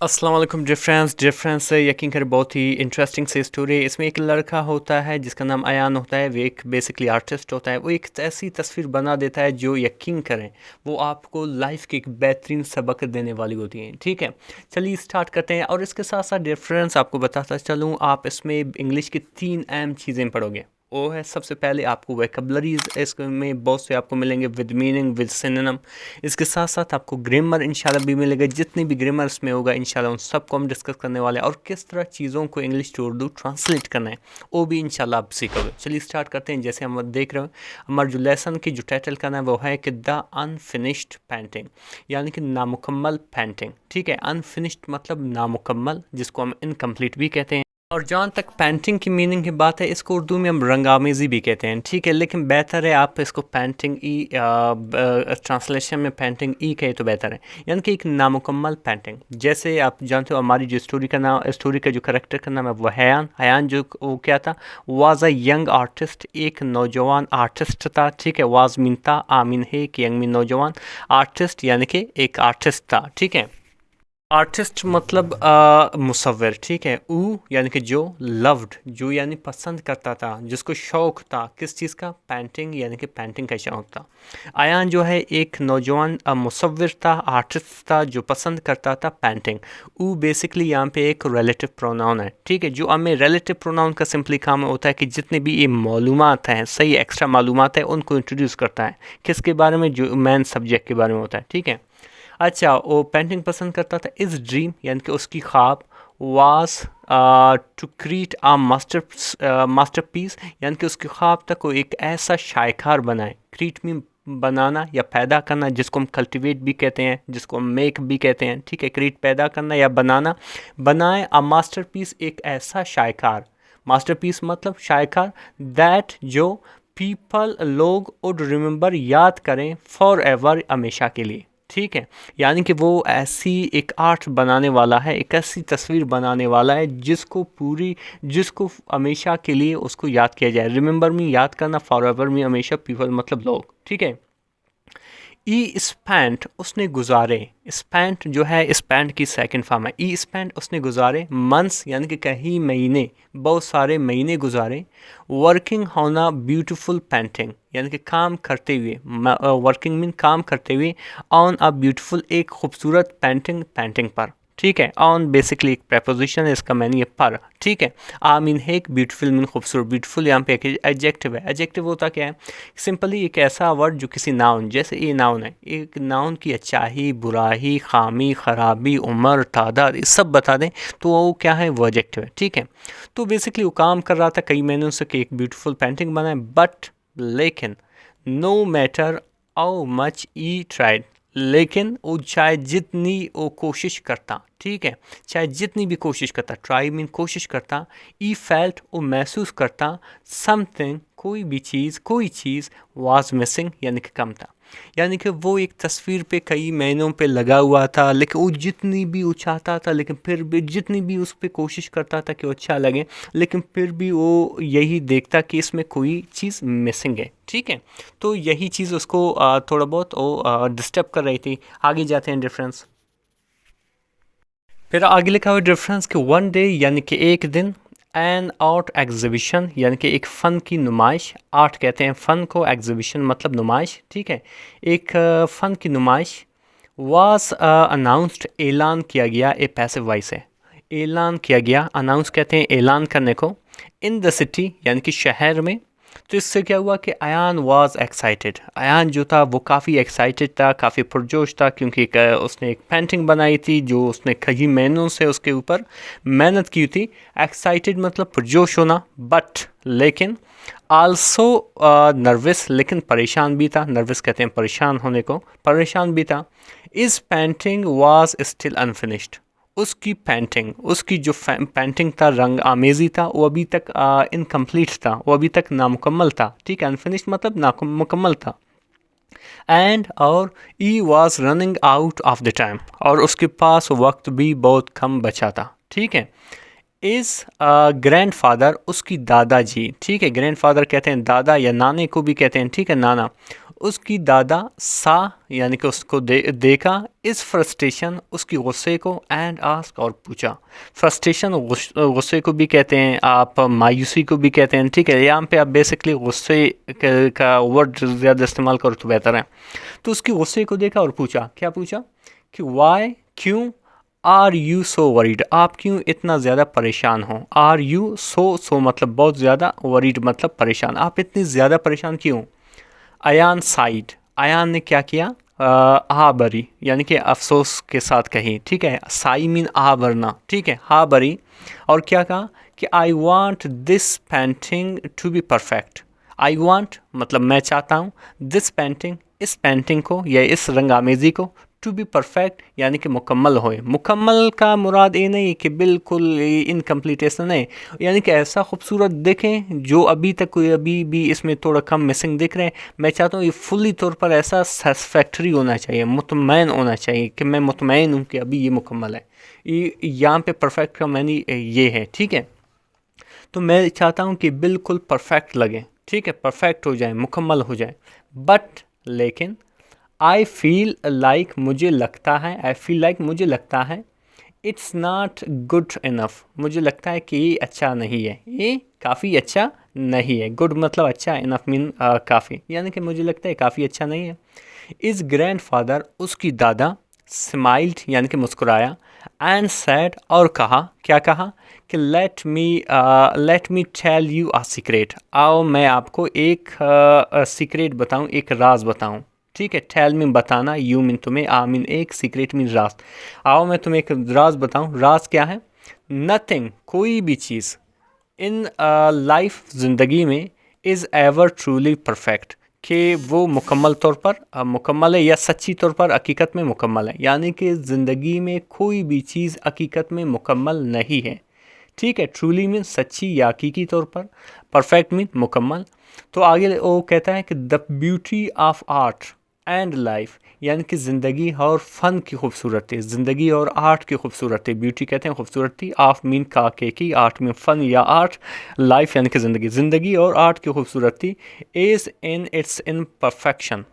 अस्सलाम वालेकुम डिफरेंस से यकीन करें बहुत ही इंटरेस्टिंग सी स्टोरी है। इसमें एक लड़का होता है जिसका नाम अयान होता है। वो एक बेसिकली आर्टिस्ट होता है। वो एक ऐसी तस्वीर बना देता है जो यकीन करें वो आपको लाइफ की एक बेहतरीन सबक देने वाली होती है। ठीक है, चलिए स्टार्ट करते हैं। और इसके साथ साथ डिफरेंस आपको बताता चलूँ, आप इसमें इंग्लिश की 3 अहम चीज़ें पढ़ोगे। वो है सबसे पहले आपको वोकैबुलरीज इसमें बहुत से आपको मिलेंगे विद मीनिंग विद सिनोनिम। इसके साथ साथ आपको ग्रामर इंशाल्लाह भी मिलेगा। जितनी भी ग्रामर इसमें होगा इंशाल्लाह उन सबको हम डिस्कस करने वाले हैं। और किस तरह चीज़ों को इंग्लिश टू उर्दू ट्रांसलेट करना है वो भी इंशाल्लाह आप सीखोगे। चलिए स्टार्ट करते हैं। जैसे हम देख रहे हैं हमारे जो लेसन की जो टाइटल का नाम है वो है कि द अनफिनिश्ड पेंटिंग, यानी कि नामुकम्मल पेंटिंग। ठीक है, अनफिनिश्ड मतलब नामुकम्मल, जिसको हम इनकम्प्लीट भी कहते हैं। और जहाँ तक पेंटिंग की मीनिंग की बात है, इसको उर्दू में हम रंगामेज़ी भी कहते हैं। ठीक है, लेकिन बेहतर है आप इसको पेंटिंग ई ट्रांसलेशन में पेंटिंग ई कहे तो बेहतर है, यानी कि एक नामुकम्मल पेंटिंग। जैसे आप जानते हो हमारी जो स्टोरी का जो करेक्टर का नाम है वो हयान। हयान जो वो क्या था, वाज अ यंग आर्टिस्ट, एक नौजवान आर्टिस्ट था। ठीक है, वाज मीन था, आमीन है कि यंग मीन नौजवान, आर्टिस्ट यानी कि एक आर्टिस्ट था। ठीक है, आर्टिस्ट मतलब मुसव्विर। ठीक है, ऊ यानी कि जो, लव्ड जो यानी पसंद करता था, जिसको शौक़ था किस चीज़ का, पेंटिंग, यानी कि पेंटिंग का शौक़ था। आयान जो है एक नौजवान मुसव्विर था, आर्टिस्ट था जो पसंद करता था पेंटिंग। ऊ बेसिकली यहाँ पे एक रिलेटिव प्रोनाउन है। ठीक है, जो हमें रिलेटिव प्रोनाउन का सिंपली काम होता है कि जितने भी ये मालूमात हैं, सही एक्स्ट्रा मालूमात है, उनको इंट्रोड्यूस करता है। किसके बारे में, जो मेन सब्जेक्ट के बारे में होता है। ठीक है, अच्छा वो पेंटिंग पसंद करता था। इस ड्रीम यानी कि उसकी ख्वाब was to create a masterpiece, यानी कि उसकी ख्वाब तक वो एक ऐसा शायकार बनाए। क्रिएट में बनाना या पैदा करना, जिसको हम कल्टीवेट भी कहते हैं, जिसको हम मेक भी कहते हैं। ठीक है, क्रिएट पैदा करना या बनाना, बनाए आ मास्टरपीस एक ऐसा शायकार। मास्टरपीस मतलब शायकार, दैट जो पीपल लोग वुड रिमेंबर याद करें फॉर एवर हमेशा के लिए। ठीक है, यानी कि वो ऐसी एक आर्ट बनाने वाला है, एक ऐसी तस्वीर बनाने वाला है जिसको हमेशा के लिए उसको याद किया जाए। रिमेंबर में याद करना, फॉर एवर में हमेशा, पीपल मतलब लोग। ठीक है, ई स्पेंट उसने गुजारे, स्पेंट जो है स्पेंट की सेकंड फॉर्म है। ई स्पेंट उसने गुजारे, मंथ्स यानी कि कई महीने, बहुत सारे महीने गुजारे। वर्किंग होना ब्यूटीफुल पेंटिंग, यानी कि काम करते हुए, वर्किंग मीन काम करते हुए, ऑन अ ब्यूटीफुल एक खूबसूरत पेंटिंग, पेंटिंग पर। ठीक है, ऑन बेसिकली एक प्रेपोजिशन है, इसका मैंने ये पर। ठीक है, आ मीन है एक, ब्यूटीफुल मीन खूबसूरत। ब्यूटीफुल यहाँ पे एक एडजेक्टिव है। एडजेक्टिव होता क्या है, सिंपली एक ऐसा वर्ड जो किसी नाउन, जैसे ये नाउन है, एक नाउन की अच्छाई, बुराई, खामी, खराबी, उम्र, तादाद, ये सब बता दें तो वो क्या है, वो एडजेक्टिव है। ठीक है, तो बेसिकली वो काम कर रहा था कई महीनों से कि एक ब्यूटीफुल पेंटिंग बनाए, बट लेकिन no matter how much I tried, लेकिन वो चाहे जितनी वो कोशिश करता, ठीक है, चाहे जितनी भी कोशिश करता, ट्राई मीन कोशिश करता, ई फेल्ट वो महसूस करता, समथिंग कोई चीज़ वाज मिसिंग यानी कि कम था। यानी कि वो एक तस्वीर पे कई महीनों पे लगा हुआ था, लेकिन वो जितनी भी वो चाहता था, लेकिन फिर भी जितनी भी उस पर कोशिश करता था कि वो अच्छा लगे, लेकिन फिर भी वो यही देखता कि इसमें कोई चीज़ मिसिंग है। ठीक है, तो यही चीज़ उसको थोड़ा बहुत वो डिस्टर्ब कर रही थी। आगे जाते हैं डिफरेंस। फिर आगे लिखा हुआ डिफरेंस कि वन डे यानी कि एक दिन, एन आर्ट एग्जीबिशन यानी कि एक फ़न की नुमाइश, आर्ट कहते हैं फ़न को, एग्जीबिशन मतलब नुमाइश। ठीक है, एक फ़न की नुमाइश, वाज अनाउंस्ड ऐलान किया गया, ए पैसिव वॉइस है, ऐलान किया गया, अनाउंस कहते हैं ऐलान करने को, इन द सिटी यानी कि शहर में। तो इससे क्या हुआ कि अयान वाज एक्साइटेड, अयान जो था वो काफ़ी एक्साइटेड था, काफ़ी पुरजोश था, क्योंकि उसने एक पेंटिंग बनाई थी जो उसने कई महीनों से उसके ऊपर मेहनत की थी। एक्साइटेड मतलब पुरजोश होना, बट लेकिन आल्सो नर्वस, लेकिन परेशान भी था। नर्वस कहते हैं परेशान होने को, परेशान भी था। इस पेंटिंग वाज स्टिल अनफिनिश्ड, उसकी पेंटिंग, उसकी जो पेंटिंग था, रंग आमेज़ी था, वो अभी तक इनकम्प्लीट था, वो अभी तक नामुकम्मल था। ठीक है, अनफिनिश्ड मतलब नामुकम्मल था। एंड और he was running out of the time, और उसके पास वक्त भी बहुत कम बचा था। ठीक है, इज़ ग्रैंड फादर उसकी दादाजी। ठीक है, ग्रैंड फादर कहते हैं दादा या नाने को भी कहते हैं। ठीक है, नाना, उसकी दादा सा यानी कि उसको देखा, इस फ्रस्ट्रेशन उसकी गुस्से को, एंड आस्क और पूछा। फ्रस्ट्रेशन गुस्से को भी कहते हैं, आप मायूसी को भी कहते हैं, ठीक है। यहाँ पे आप बेसिकली गुस्से का वर्ड ज़्यादा इस्तेमाल करो तो बेहतर है। तो उसकी गुस्से को देखा और पूछा, क्या पूछा कि वाई, क्यों, आर यू सो वरीड, आप क्यों इतना ज़्यादा परेशान हो। आर यू सो मतलब बहुत ज़्यादा, वरीड मतलब परेशान, आप इतनी ज़्यादा परेशान क्यों। अयान साइड, अयान ने क्या किया, हा भरी यानी कि अफसोस के साथ कही, ठीक है। साई मीन हा भरना, ठीक है, हा भरी। और क्या कहा कि I want this painting to be perfect. I want मतलब मैं चाहता हूँ, दिस पेंटिंग इस पेंटिंग को या इस रंगामेज़ी को, टू बी परफेक्ट यानी कि मुकम्मल होए। मुकम्मल का मुराद ये नहीं कि बिल्कुल इनकम्प्लीटेशन है, यानी कि ऐसा खूबसूरत देखें जो अभी तक कोई अभी भी इसमें थोड़ा कम मिसिंग दिख रहे हैं। मैं चाहता हूँ ये फुली तौर पर ऐसा सेटिस्फैक्टरी होना चाहिए, मुतमैन होना चाहिए कि मैं मुतमैन हूँ कि अभी ये मुकम्मल है। ये यहाँ पे परफेक्ट का मैंने ये है, ठीक है। तो मैं चाहता हूँ कि बिल्कुल परफेक्ट लगे, ठीक है, परफेक्ट हो जाए, मुकम्मल हो जाए। बट लेकिन आई फील लाइक मुझे लगता है, आई फील लाइक मुझे लगता है, इट्स नॉट गुड इनफ मुझे लगता है कि ये अच्छा नहीं है, ये काफ़ी अच्छा नहीं है। गुड मतलब अच्छा, इनफ मीन काफ़ी, यानी कि मुझे लगता है काफ़ी अच्छा नहीं है। इज़ ग्रैंड फादर उसकी दादा, स्माइल्ड यानी कि मुस्कुराया, एंड सैड और कहा, क्या कहा कि let me tell you a secret, आओ मैं आपको एक सीक्रेट बताऊं, एक राज बताऊं, ठीक है। टेल मीन बताना, यू मीन तुम्हें, आ मीन एक, सीक्रेट मीन राज। आओ मैं तुम्हें एक राज बताऊं। राज क्या है, नथिंग कोई भी चीज़, इन लाइफ ज़िंदगी में, इज़ एवर ट्रूली परफेक्ट कि वो मुकम्मल तौर पर मुकम्मल है या सच्ची तौर पर हकीकत में मुकम्मल है, यानी कि ज़िंदगी में कोई भी चीज़ हकीकत में मुकम्मल नहीं है, ठीक है। ट्रूली मीन सच्ची या हकीकी तौर पर, परफेक्ट मीन मुकम्मल। तो आगे वो कहता है कि the beauty of art and life, यानी कि ज़िंदगी और फ़न की खूबसूरती, ज़िंदगी और आर्ट की खूबसूरती, ब्यूटी कहते हैं खूबसूरती, ऑफ मीन काके की, आर्ट मीन फ़न या आर्ट, लाइफ यानी कि ज़िंदगी, ज़िंदगी और आर्ट की खूबसूरती is in it's in perfection,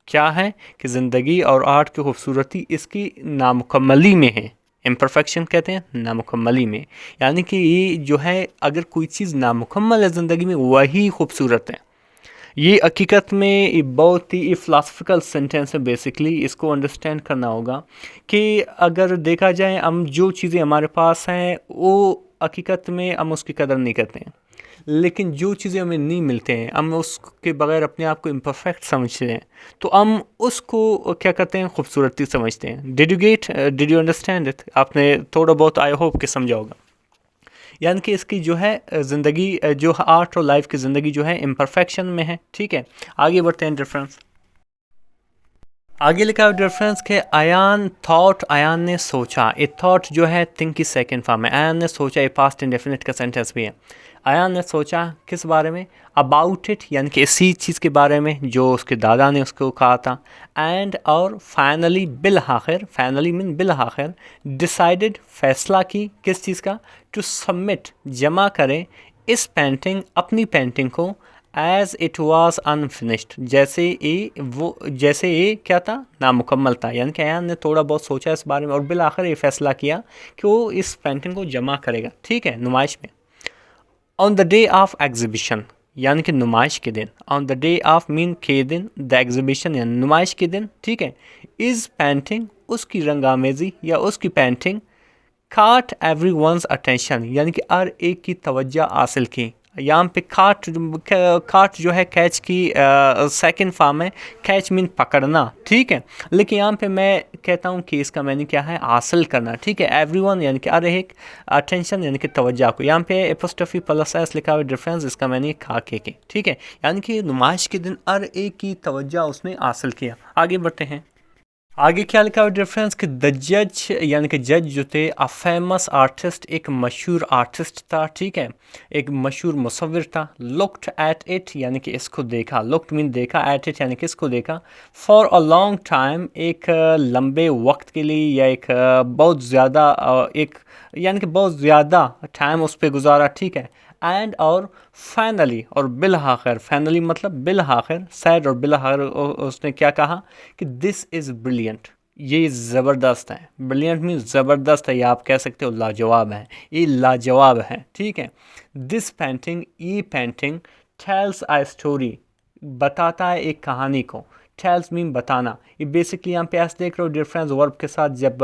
क्या है कि ज़िंदगी और आर्ट की खूबसूरती इसकी नामुकम्मली में है। इम्परफेक्शन कहते हैं नामुकम्मली में, यानी कि ये जो है, अगर कोई चीज़ नामुकम्मल है ज़िंदगी में, वही खूबसूरत है। ये हकीकत में ये बहुत ही फ़िलासफ़िकल सेंटेंस है। बेसिकली इसको अंडरस्टैंड करना होगा कि अगर देखा जाए, हम जो चीज़ें हमारे पास हैं वो हकीकत में हम उसकी कदर नहीं करते हैं, लेकिन जो चीज़ें हमें नहीं मिलते हैं, हम उसके बगैर अपने आप को इम्परफेक्ट समझते हैं, तो हम उसको क्या करते हैं, खूबसूरती समझते हैं। डिड यू अंडरस्टैंड इट, आपने थोड़ा बहुत आई होप कि समझा होगा। यानी कि इसकी जो है ज़िंदगी, जो आर्ट और लाइफ की ज़िंदगी जो है इम्परफेक्शन में है, ठीक है। आगे बढ़ते हैं डिफरेंस। आगे लिखा है डिफरेंस के अयान थॉट, अयान ने सोचा। ए थॉट जो है थिंक की सेकंड फॉर्म है। अयान ने सोचा, ए पास्ट इंडेफिनिट का सेंटेंस भी है। अयान ने सोचा किस बारे में, अबाउट इट यानी कि इसी चीज़ के बारे में जो उसके दादा ने उसको कहा था। एंड और फाइनली बिल आखिर, फाइनली मीन बिल आखिर, डिसाइडेड फैसला की किस चीज़ का, टू सबमिट जमा करें, इस पेंटिंग अपनी पेंटिंग को, एज इट वॉज अनफिनिश्ड जैसे ये क्या था, नामुकम्मल था। यानी कि अयान ने थोड़ा बहुत सोचा इस बारे में और बिल आखिर ये फैसला किया कि वो इस पेंटिंग को जमा करेगा, ठीक है, नुमाइश में। On the day of exhibition यानी कि नुमाइश के दिन, on the day of mean के दिन, द एग्जीबिशन यानी नुमाइश के दिन, ठीक है। इज़ पेंटिंग उसकी रंगामेज़ी या उसकी पेंटिंग, काट एवरी वंस अटेंशन यानी कि हर एक की तवज्जो हासिल की। यहाँ पे काट जो है कैच की सेकंड फॉर्म है। कैच मीन पकड़ना, ठीक है। लेकिन यहाँ पे मैं कहता हूँ कि इसका मैंने क्या है, हासिल करना, ठीक है। एवरीवन यानी कि हर एक, अटेंशन यानी कि तवज्जो को। यहाँ पे एपोस्ट्रोफी प्लस एस लिखा हुआ डिफरेंस, इसका मैंने खाके की, ठीक है। यानी कि नुमाइश के दिन हर एक की तवज्जो उसने हासिल किया। आगे बढ़ते हैं। आगे क्या लिखा हुआ डिफरेंस कि द जज यानी कि जज जो थे, अ फेमस आर्टिस्ट एक मशहूर आर्टिस्ट था, ठीक है, एक मशहूर मुसव्विर था। लुक्ड एट इट यानी कि इसको देखा, लुक्ड मीन देखा, एट इट यानी कि इसको देखा। फॉर अ लॉन्ग टाइम एक लंबे वक्त के लिए या एक बहुत ज़्यादा एक यानी कि बहुत ज़्यादा टाइम उस पर गुजारा, ठीक है। एंड और फाइनली और बिलआखिर, फाइनली मतलब बिलआखिर, सैड और बिलआखिर उसने क्या कहा कि दिस इज़ ब्रिलियंट, ये ज़बरदस्त है। ब्रिलियंट मीन्स ज़बरदस्त है, या आप कह सकते हो लाजवाब है, ये लाजवाब है, ठीक है। दिस पेंटिंग, ये पेंटिंग टेल्स आ स्टोरी, बताता है एक कहानी को। टेल्स मीन बताना, ये बेसिकली यहाँ पे एस देख रहे हो डिफरेंस वर्ब के साथ, जब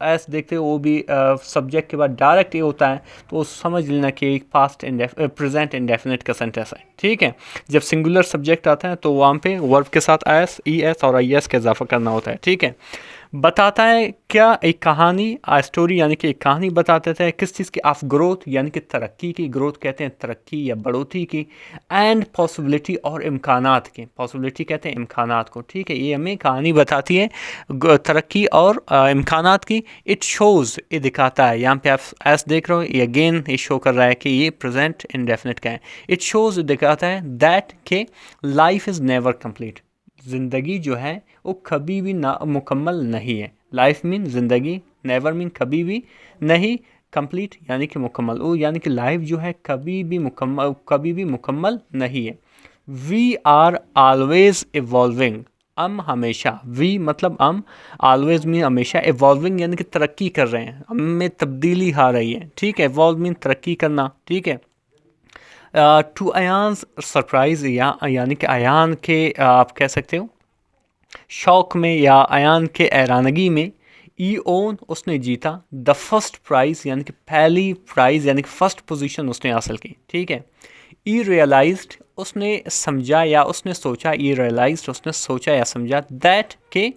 एस देखते हो वो भी सब्जेक्ट के बाद डायरेक्ट ये होता है तो वो समझ लेना कि एक पास्ट प्रेजेंट इंडेफिनिट का सेंटेंस है, ठीक है। जब सिंगुलर सब्जेक्ट आता है तो वहाँ पे वर्ब के साथ एस, ई एस और आई एस का इजाफा करना होता है, ठीक है। बताता है क्या, एक कहानी, आ स्टोरी यानी कि एक कहानी बताते थे किस चीज़ की, ऑफ ग्रोथ यानी कि तरक्की की, ग्रोथ कहते हैं तरक्की या बढ़ोतरी की, एंड पॉसिबिलिटी और इम्कानात की, पॉसिबिलिटी कहते हैं इम्कानात को, ठीक है। ये हमें कहानी बताती है तरक्की और इम्कानात की। इट शोज़, ये दिखाता है, यहाँ पे आप एस देख रहे हो, ये अगेन ये शो कर रहा है कि ये प्रेजेंट इंडेफिनिट का है। इट शोज़ दिखाता है दैट के लाइफ इज़ नेवर कंप्लीट, ज़िंदगी जो है वो कभी भी ना मुकम्मल नहीं है। लाइफ मीन ज़िंदगी, नेवर मीन कभी भी, नहीं, कंप्लीट यानी कि मुकम्मल, वो यानी कि लाइफ जो है कभी भी मुकम्मल नहीं है। वी आर ऑलवेज इवॉल्विंग, हम हमेशा, वी मतलब हम, ऑलवेज मीन हमेशा, इवॉल्विंग यानी कि तरक्की कर रहे हैं, हम में तब्दीली आ रही है, ठीक है। इवॉल्व मीन तरक्की करना, ठीक है। टू अयान्स सरप्राइज, यानी कि अयान के आप कह सकते हो शौक में या अयान के हैरानगी में, ई ओन उसने जीता, द फर्स्ट प्राइज़ यानी कि पहली प्राइज़ यानी कि फर्स्ट पोजीशन उसने हासिल की, ठीक है। ई रियलाइज्ड उसने समझा या उसने सोचा, ई रियलाइज्ड उसने सोचा या समझा, दैट के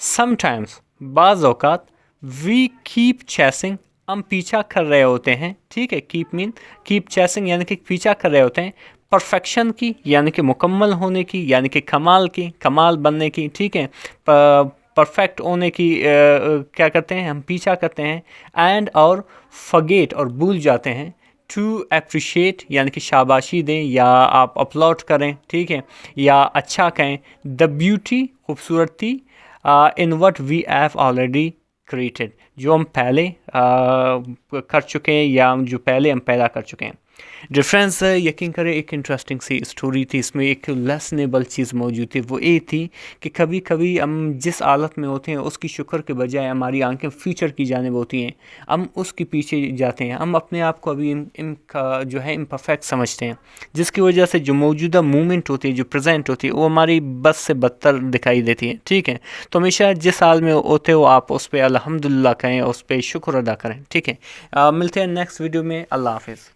समटाइम्स बाज़ औक़ात, वी कीप चेसिंग हम पीछा कर रहे होते हैं, ठीक है। कीप मीन कीप चेसिंग यानी कि पीछा कर रहे होते हैं, परफेक्शन की यानी कि मुकम्मल होने की, यानी कि कमाल की, कमाल बनने की, ठीक है। परफेक्ट होने की क्या करते हैं हम, पीछा करते हैं। एंड और फॉरगेट और भूल जाते हैं, टू अप्रिशिएट यानी कि शाबाशी दें या आप अपलॉड करें, ठीक है, या अच्छा कहें, द ब्यूटी खूबसूरती, in what we have already created, जो हम पहले कर चुके हैं या जो पहले हम पैदा कर चुके हैं। डिफरेंस यकीन करें एक इंटरेस्टिंग सी स्टोरी थी, इसमें एक लेसनेबल चीज़ मौजूद थी, वो ये थी कि कभी कभी हम जिस हालत में होते हैं उसकी शुक्र के बजाय हमारी आंखें फ्यूचर की जानिब होती हैं, हम उसके पीछे जाते हैं, हम अपने आप को अभी इनका जो है इम्परफेक्ट समझते हैं, जिसकी वजह से जो मौजूदा मूवमेंट होती है, जो प्रेजेंट होती है, वो हमारी बस से बदतर दिखाई देती है, ठीक है। तो हमेशा जिस हाल में होते हो आप उस पर अल्हम्दुलिल्लाह कहें, उस पर शुक्र अदा करें, ठीक है। मिलते हैं नेक्स्ट वीडियो में, अल्लाह हाफिज़।